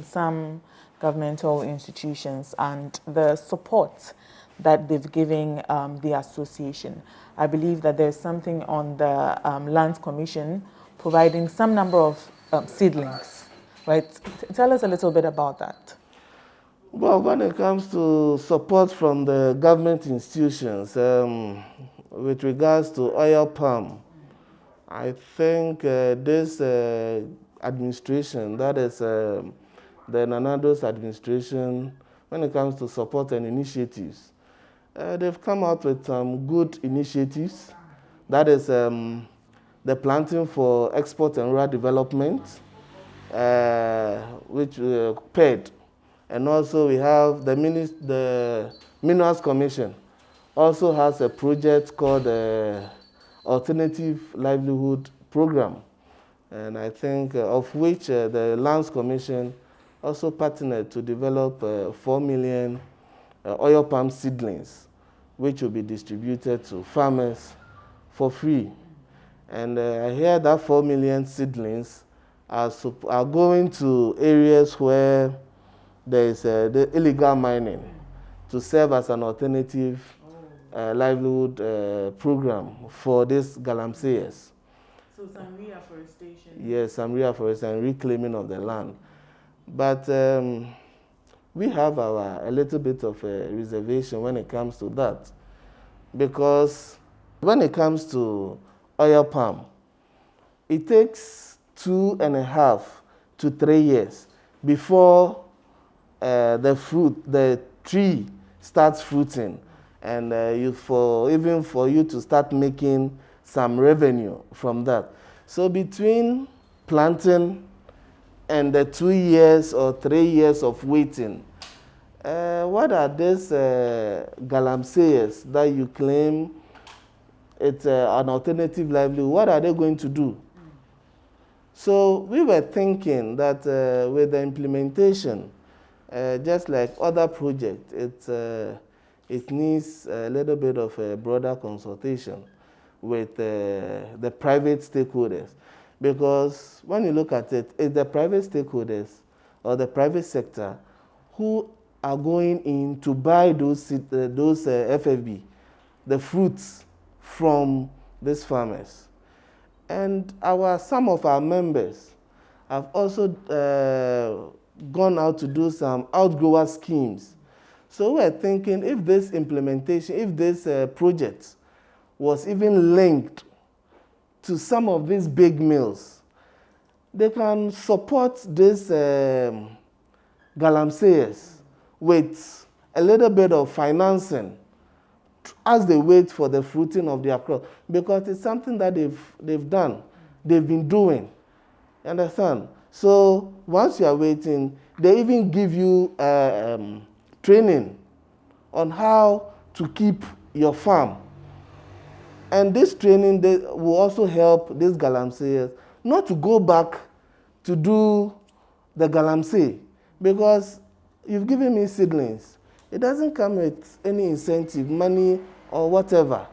some governmental institutions and the support that they've given the association. I believe that there's something on the Lands Commission providing some number of seedlings, right? Tell us a little bit about that. Well, when it comes to support from the government institutions, with regards to oil palm, I think this administration, that is the Nanado's administration, when it comes to support and initiatives, they've come out with some good initiatives. That is the planting for export and rural development, which paid. And also we have the Minerals Commission also has a project called Alternative Livelihood Program. And I think of which the Lands Commission also partnered to develop 4 million oil palm seedlings, which will be distributed to farmers for free. And I hear that 4 million seedlings are going to areas where there is the illegal mining to serve as an alternative livelihood program for these galamseyers. So some reforestation. Yes, some reforestation and reclaiming of the land. But we have a little bit of a reservation when it comes to that, because when it comes to oil palm, it takes 2.5 to 3 years before the tree starts fruiting, and even for you to start making some revenue from that. So between planting and the 2 years or 3 years of waiting, what are these galamseyers that you claim it's an alternative livelihood? What are they going to do? So we were thinking that with the implementation, just like other projects, it needs a little bit of a broader consultation with the private stakeholders. Because when you look at it, it's the private stakeholders or the private sector who are going in to buy those FFB, the fruits from these farmers. And some of our members have also gone out to do some outgrower schemes. So we're thinking if this implementation, if these projects was even linked to some of these big mills, they can support these galamseyers with a little bit of financing as they wait for the fruiting of their crop, because it's something that they've done, they've been doing. You understand? So once you are waiting, they even give you training on how to keep your farm. And this training will also help these galamseyers not to go back to do the galamsey, because you've given me seedlings. It doesn't come with any incentive, money, or whatever.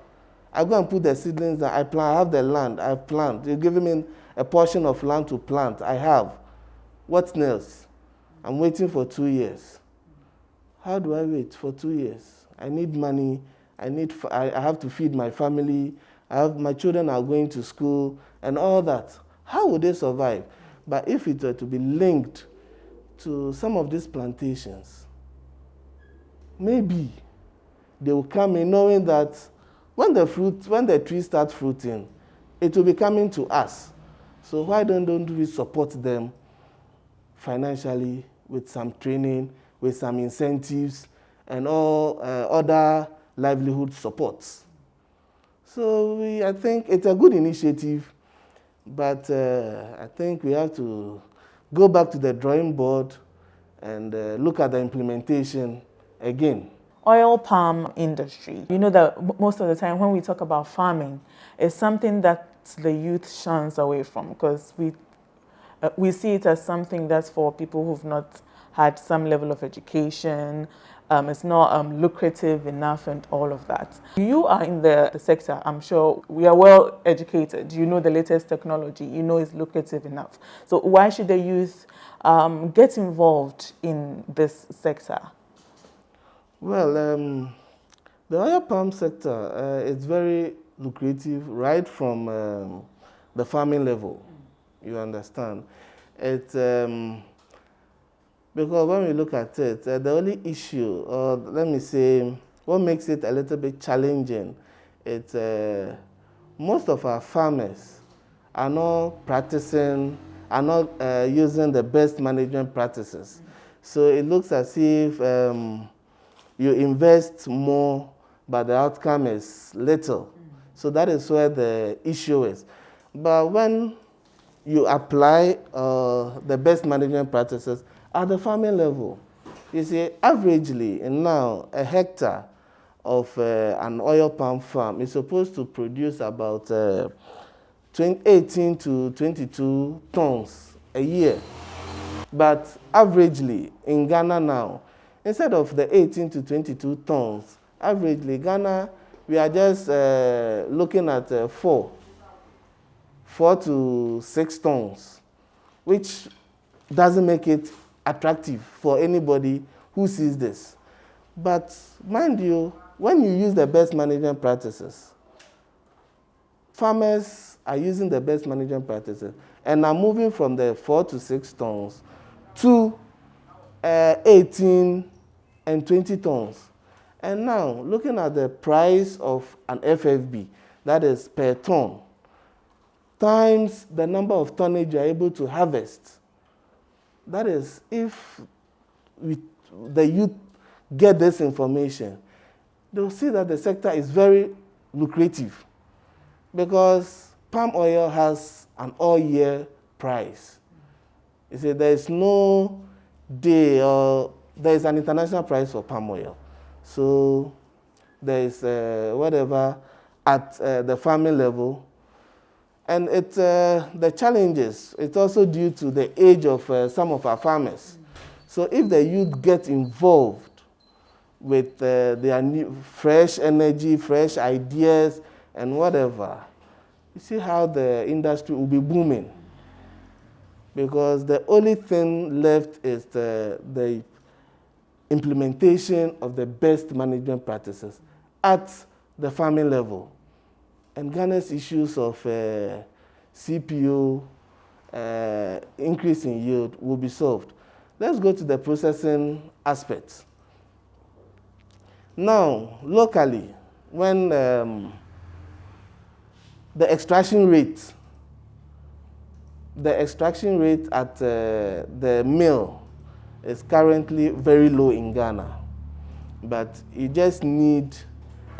I go and put the seedlings that I plant. I have the land, I plant. You're giving me a portion of land to plant. I have. What else? I'm waiting for 2 years. How do I wait for 2 years? I need money. I have to feed my family. My children are going to school and all that. How would they survive? But if it were to be linked to some of these plantations, maybe they will come in knowing that when the trees start fruiting, it will be coming to us. So why don't we support them financially with some training, with some incentives, and all other livelihood supports? So I think it's a good initiative, but I think we have to go back to the drawing board and look at the implementation again. Oil palm industry. You know that most of the time when we talk about farming, it's something that the youth shuns away from, because we see it as something that's for people who've not had some level of education. It's not lucrative enough and all of that. You are in the sector. I'm sure we are well educated. You know the latest technology. You know it's lucrative enough. So why should the youth get involved in this sector? Well, the oil palm sector is very lucrative right from the farming level. You understand? It's because when we look at it, the only issue, or let me say, what makes it a little bit challenging, it's most of our farmers are not practicing, are not using the best management practices. So it looks as if you invest more, but the outcome is little. So that is where the issue is. But when you apply the best management practices at the farming level, you see, averagely, now, a hectare of an oil palm farm is supposed to produce about 18 to 22 tons a year. But averagely, in Ghana now, instead of the 18 to 22 tons, averagely, Ghana, we are just looking at 4 to 6 tons, which doesn't make it attractive for anybody who sees this. But mind you, when you use the best management practices, farmers are using the best management practices and are moving from the 4 to 6 tons to 18 and 20 tons. And now, looking at the price of an FFB, that is per ton, times the number of tonnage you are able to harvest, that is, if the youth get this information, they'll see that the sector is very lucrative, because palm oil has an all-year price. You see, there is no day, or there is an international price for palm oil. So there is whatever at the farming level. And the challenges, it's also due to the age of some of our farmers. So if the youth get involved with their new, fresh energy, fresh ideas, and whatever, you see how the industry will be booming. Because the only thing left is the implementation of the best management practices at the farming level. And Ghana's issues of CPO, increase in yield, will be solved. Let's go to the processing aspects. Now, locally, when the extraction rate. The extraction rate at the mill is currently very low in Ghana, but you just need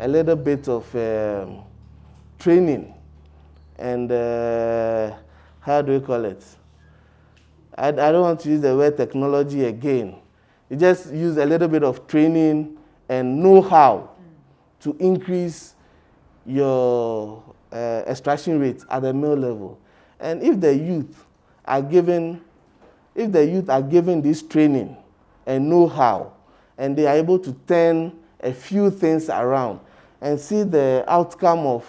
a little bit of training and how do we call it? I don't want to use the word technology again. You just use a little bit of training and know-how to increase your extraction rate at the mill level. And if the youth are given this training and know-how, and they are able to turn a few things around and see the outcome of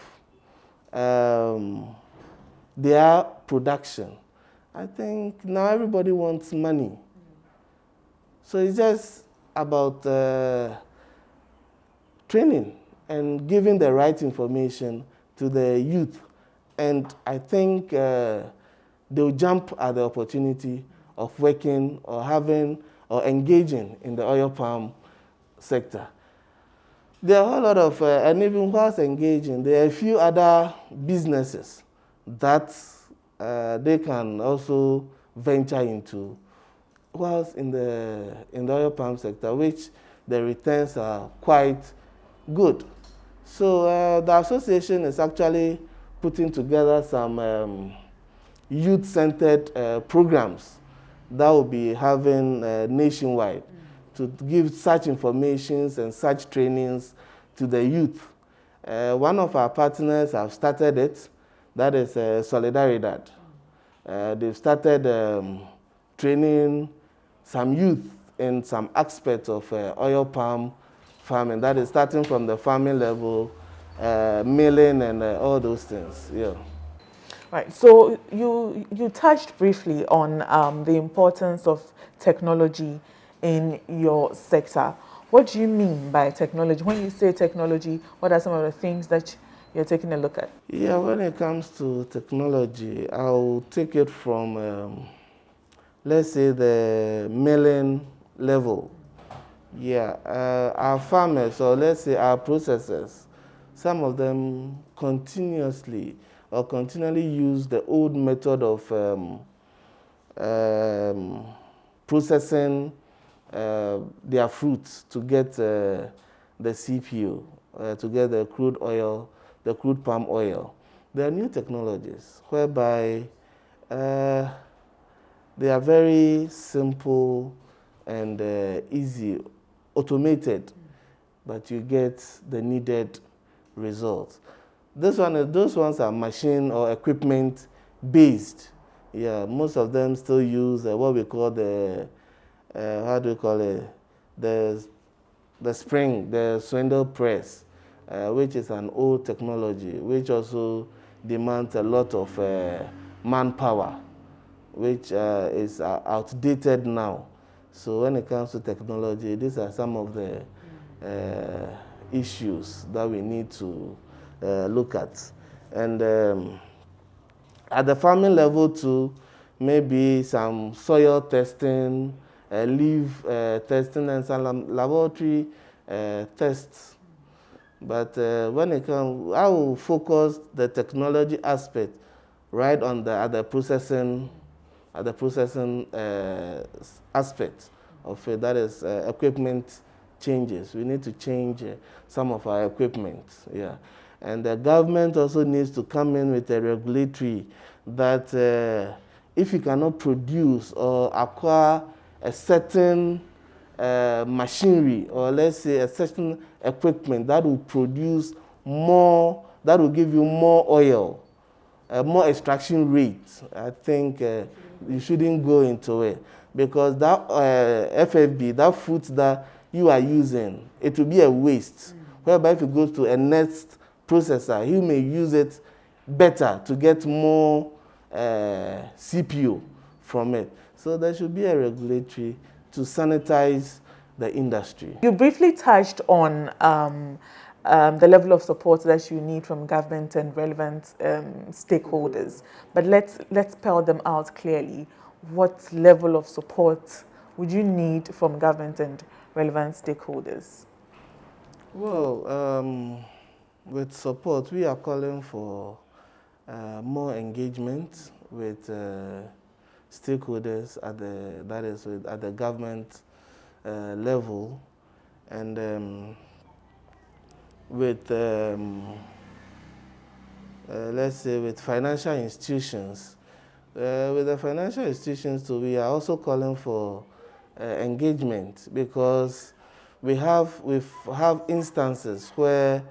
their production, I think now everybody wants money. So it's just about training and giving the right information to the youth. And I think they'll jump at the opportunity of working or having or engaging in the oil palm sector. There are a whole lot of, and even whilst engaging, there are a few other businesses that they can also venture into whilst in the oil palm sector, which the returns are quite good. So the association is actually putting together some youth-centered programs that will be having nationwide to give such informations and such trainings to the youth. One of our partners have started it, that is Solidaridad. They've started training some youth in some aspects of oil palm farming, that is starting from the farming level, milling and all those things. Yeah. Right. So you touched briefly on the importance of technology in your sector. What do you mean by technology? When you say technology, what are some of the things that you're taking a look at? Yeah, when it comes to technology, I'll take it from, let's say, the milling level. Yeah, our farmers, or let's say our processors, some of them continually use the old method of processing their fruits to get the CPO, to get the crude oil, the crude palm oil. There are new technologies whereby they are very simple and easy, automated, but you get the needed results. Those ones are machine or equipment based. Yeah, most of them still use what we call the, how do you call it, the spring, the swindle press, which is an old technology, which also demands a lot of manpower, which is outdated now. So when it comes to technology, these are some of the issues that we need to look at. And at the farming level too, maybe some soil testing, leaf testing, and some laboratory tests. But when it comes, I will focus the technology aspect right on the processing aspect of it. That is equipment changes. We need to change some of our equipment. Yeah. And the government also needs to come in with a regulatory that if you cannot produce or acquire a certain machinery, or let's say a certain equipment that will produce more, that will give you more oil, more extraction rate, I think you shouldn't go into it. Because that FFB, that food that you are using, it will be a waste. Whereby if you go to a next processor, he may use it better to get more CPO from it. So there should be a regulatory to sanitize the industry. You briefly touched on the level of support that you need from government and relevant stakeholders, but let's spell them out clearly. What level of support would you need from government and relevant stakeholders? Well, with support, we are calling for more engagement with stakeholders at the government level, and with let's say with financial institutions. With the financial institutions too, we are also calling for engagement, because we have instances where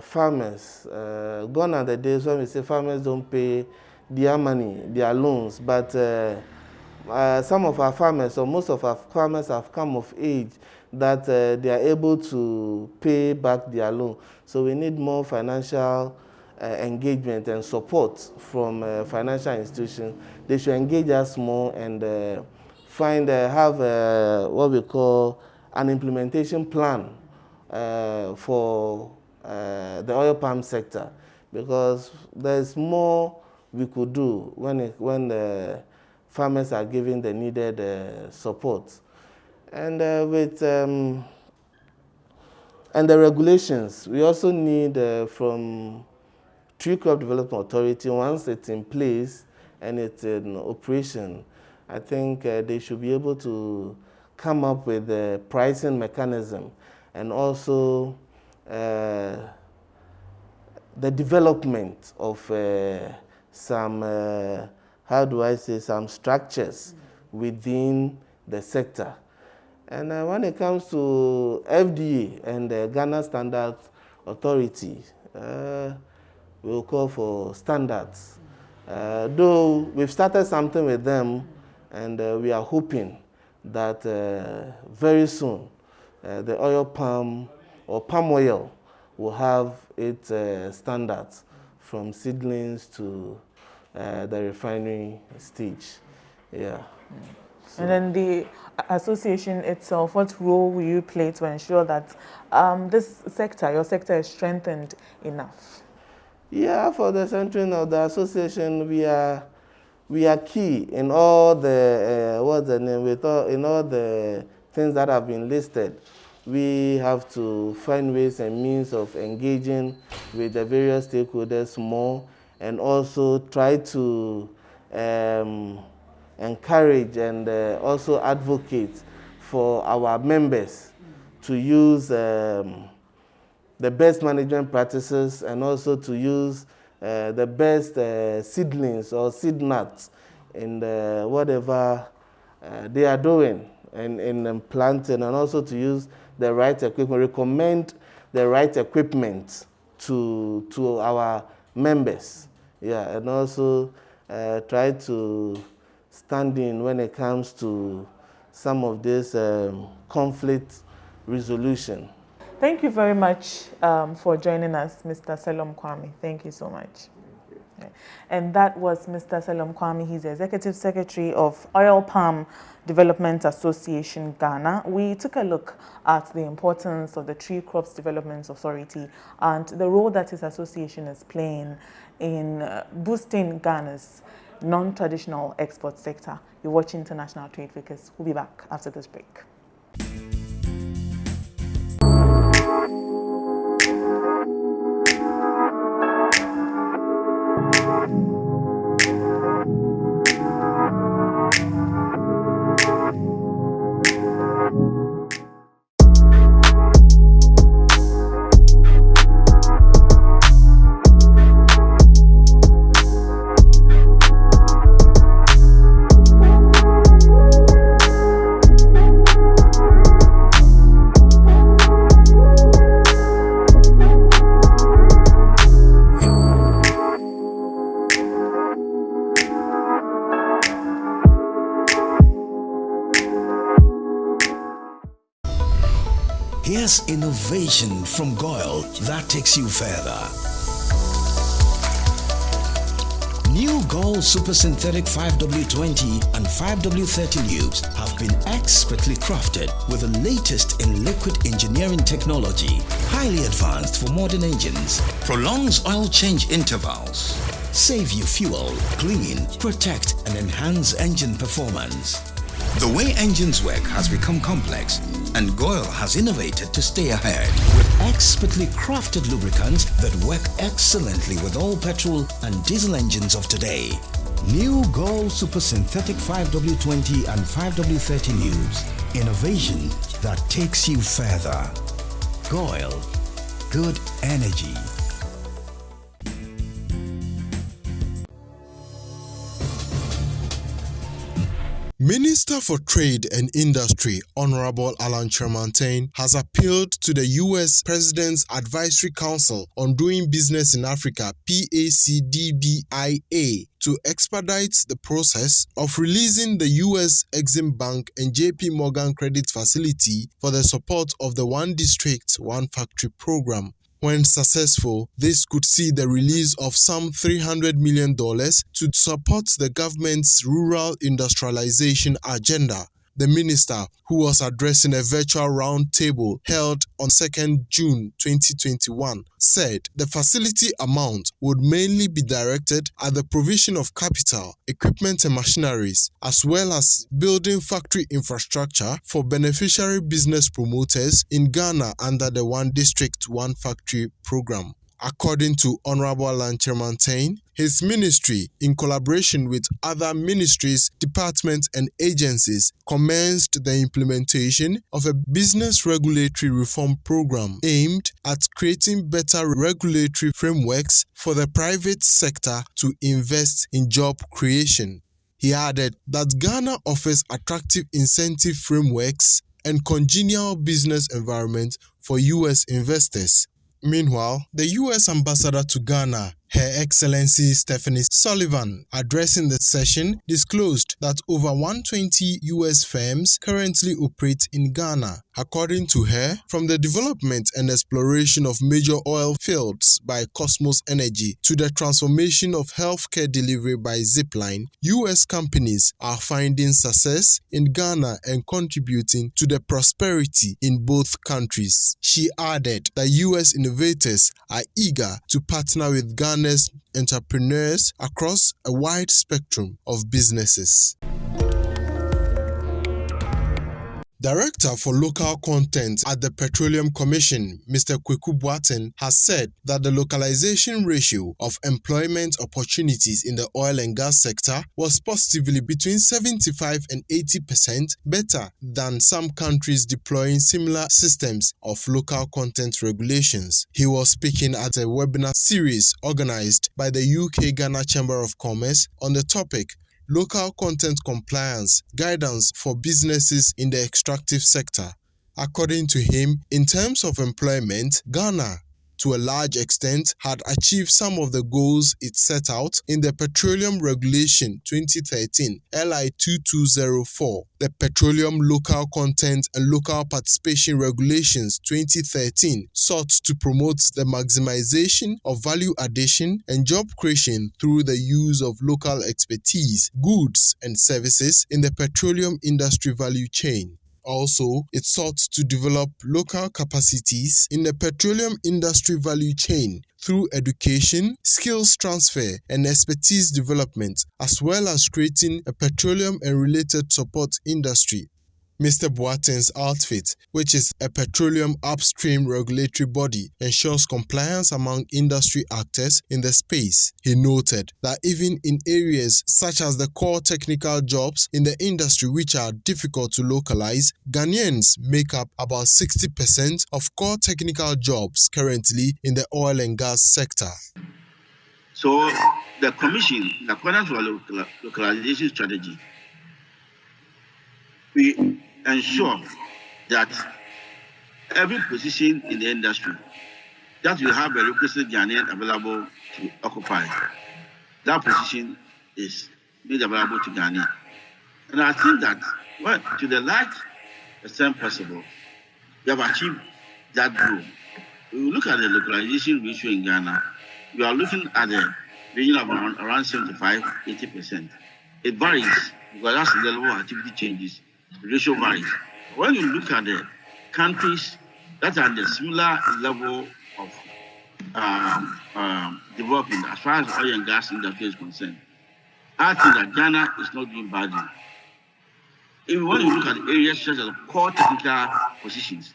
farmers, gone are the days when we say farmers don't pay their money, their loans, but some of our farmers, or most of our farmers, have come of age that they are able to pay back their loan. So we need more financial engagement and support from financial institutions. They should engage us more and have what we call an implementation plan for the oil palm sector, because there's more we could do when the farmers are given the needed support. And and the regulations, we also need from Tree Crop Development Authority, once it's in place and it's in operation, I think they should be able to come up with a pricing mechanism, and also the development of some, some structures within the sector. And when it comes to FDA and the Ghana Standards Authority, we'll call for standards. Though we've started something with them, and we are hoping that very soon the oil palm or palm oil will have its standards from seedlings to the refinery stage. Yeah. So. And then the association itself, what role will you play to ensure that this sector, your sector, is strengthened enough? Yeah, for the strengthening of the association, we are key in all the in all the things that have been listed. We have to find ways and means of engaging with the various stakeholders more, and also try to encourage and also advocate for our members to use the best management practices, and also to use the best seedlings or seed nuts in whatever they are doing in planting, and also to use the right equipment, recommend the right equipment to our members. Yeah, and also try to stand in when it comes to some of this conflict resolution. Thank you very much for joining us, Mr. Selom Kwame. Thank you so much. Okay. And that was Mr. Selom Kwame. He's the Executive Secretary of Oil Palm Development Association, Ghana. We took a look at the importance of the Tree Crops Development Authority and the role that his association is playing in boosting Ghana's non-traditional export sector. You're watching International Trade Focus. We'll be back after this break. Here's innovation from GOIL that takes you further. New GOIL Super Synthetic 5W20 and 5W30 lubes have been expertly crafted with the latest in liquid engineering technology, highly advanced for modern engines, prolongs oil change intervals, save you fuel, clean, protect and enhance engine performance. The way engines work has become complex, and GOIL has innovated to stay ahead with expertly crafted lubricants that work excellently with all petrol and diesel engines of today. New Gold Super Synthetic 5W20 and 5W30 lubes. Innovation that takes you further. Goil. Good energy. Minister for Trade and Industry, Honorable Alan Kyerematen, has appealed to the U.S. President's Advisory Council on Doing Business in Africa, PACDBIA, to expedite the process of releasing the U.S. Exim Bank and JP Morgan Credit Facility for the support of the One District, One Factory program. When successful, this could see the release of some $300 million to support the government's rural industrialization agenda. The minister, who was addressing a virtual roundtable held on 2nd June 2021, said the facility amount would mainly be directed at the provision of capital, equipment and machineries, as well as building factory infrastructure for beneficiary business promoters in Ghana under the One District, One Factory program. According to Honorable Alan Kyerematen, his ministry, in collaboration with other ministries, departments and agencies, commenced the implementation of a business regulatory reform program aimed at creating better regulatory frameworks for the private sector to invest in job creation. He added that Ghana offers attractive incentive frameworks and congenial business environment for U.S. investors. Meanwhile, the U.S. Ambassador to Ghana, Her Excellency Stephanie Sullivan, addressing the session, disclosed that over 120 U.S. firms currently operate in Ghana. According to her, from the development and exploration of major oil fields by Cosmos Energy to the transformation of healthcare delivery by Zipline, U.S. companies are finding success in Ghana and contributing to the prosperity in both countries. She added that U.S. innovators are eager to partner with Ghana's entrepreneurs across a wide spectrum of businesses. Director for Local Content at the Petroleum Commission, Mr. Kweku Boateng, has said that the localization ratio of employment opportunities in the oil and gas sector was positively between 75 and 80% better than some countries deploying similar systems of local content regulations. He was speaking at a webinar series organized by the UK Ghana Chamber of Commerce on the topic Local Content Compliance, Guidance for Businesses in the Extractive Sector. According to him, in terms of employment, Ghana, to a large extent, had achieved some of the goals it set out in the Petroleum Regulation 2013, LI 2204, the Petroleum Local Content and Local Participation Regulations 2013 sought to promote the maximization of value addition and job creation through the use of local expertise, goods and services in the petroleum industry value chain. Also, it sought to develop local capacities in the petroleum industry value chain through education, skills transfer, and expertise development, as well as creating a petroleum and related support industry. Mr. Boateng's outfit, which is a petroleum upstream regulatory body, ensures compliance among industry actors in the space. He noted that even in areas such as the core technical jobs in the industry which are difficult to localize, Ghanaians make up about 60% of core technical jobs currently in the oil and gas sector. So the Commission, in accordance with our localization strategy, we ensure that every position in the industry that we have a requested Ghanaian available to occupy, that position is made available to Ghana. And I think that, well, to the large extent possible, we have achieved that goal. When we look at the localization ratio in Ghana, we are looking at a region of around 75-80%. It varies because as the level of activity changes, the ratio varies. When you look at the countries that are at the similar level of development as far as oil and gas industry is concerned, I think that Ghana is not doing badly. Even when you look at the areas such as core technical positions,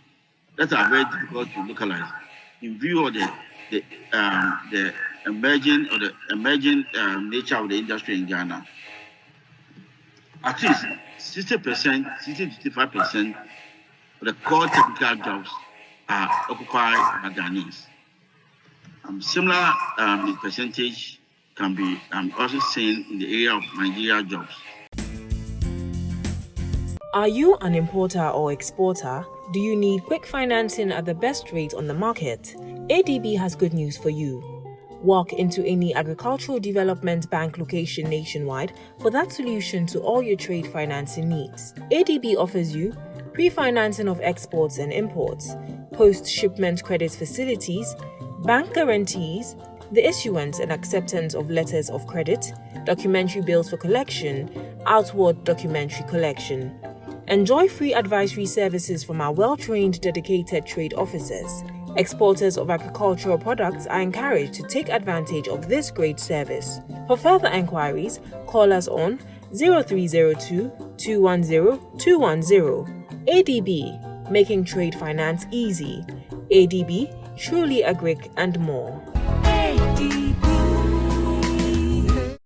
that are very difficult to localize in view of the emerging nature of the industry in Ghana. At least 60%, 60-65% of the core technical jobs are occupied by Ghanaians. Similar percentage can be also seen in the area of Nigeria jobs. Are you an importer or exporter? Do you need quick financing at the best rate on the market? ADB has good news for you. Walk into any agricultural development bank location nationwide for that solution to all your trade financing needs. ADB offers you pre-financing of exports and imports, post-shipment credit facilities, bank guarantees, the issuance and acceptance of letters of credit, documentary bills for collection, outward documentary collection. Enjoy free advisory services from our well-trained, dedicated trade officers. Exporters of agricultural products are encouraged to take advantage of this great service. For further enquiries, call us on 0302 210 210. ADB, making trade finance easy. ADB, truly agric and more.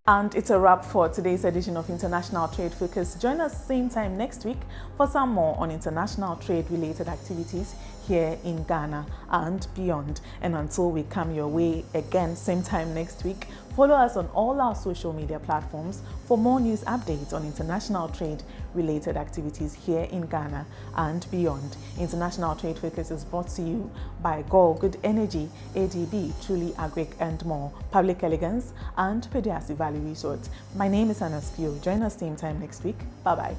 And it's a wrap for today's edition of International Trade Focus. Join us same time next week for some more on international trade-related activities here in Ghana and beyond. And until we come your way again same time next week, follow us on all our social media platforms for more news updates on international trade-related activities here in Ghana and beyond. International Trade Focus is brought to you by Goal Good Energy, ADB, Truly Agric and More, Public Elegance, and Pediasi Valley Resort. My name is Anna Spio. Join us same time next week. Bye-bye.